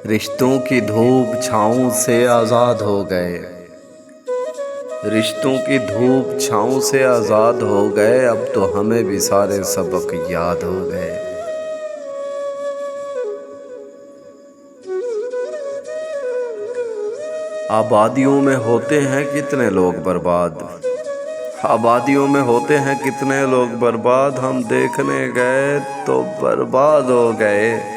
रिश्तों की धूप छाँव से आज़ाद हो गए। रिश्तों की धूप छाँव से आज़ाद हो गए। अब तो हमें भी सारे सबक याद हो गए। आबादियों में होते हैं कितने लोग बर्बाद। आबादियों में होते हैं कितने लोग बर्बाद। हम देखने गए तो बर्बाद हो गए।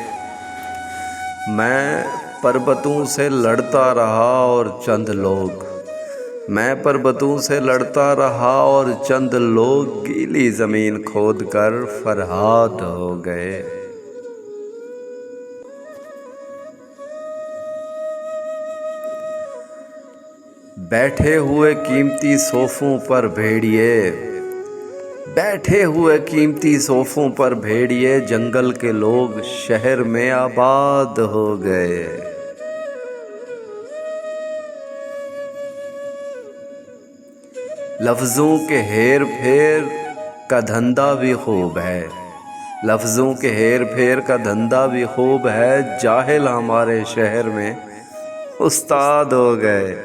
मैं पर्वतों से लड़ता रहा और चंद लोग मैं पर्वतों से लड़ता रहा और चंद लोग गीली जमीन खोद कर फरहाद हो गए। बैठे हुए कीमती सोफों पर भेड़िए बैठे हुए कीमती सोफों पर भेड़िए जंगल के लोग शहर में आबाद हो गए। लफ्ज़ों के हेर फेर का धंधा भी खूब है। लफ्ज़ों के हेर फेर का धंधा भी खूब है। जाहिल हमारे शहर में उस्ताद हो गए।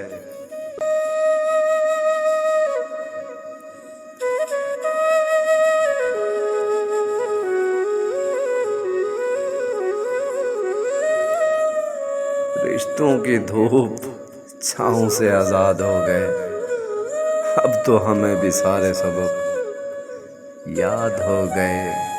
रिश्तों की धूप छाँव से आज़ाद हो गए। अब तो हमें भी सारे सबक याद हो गए।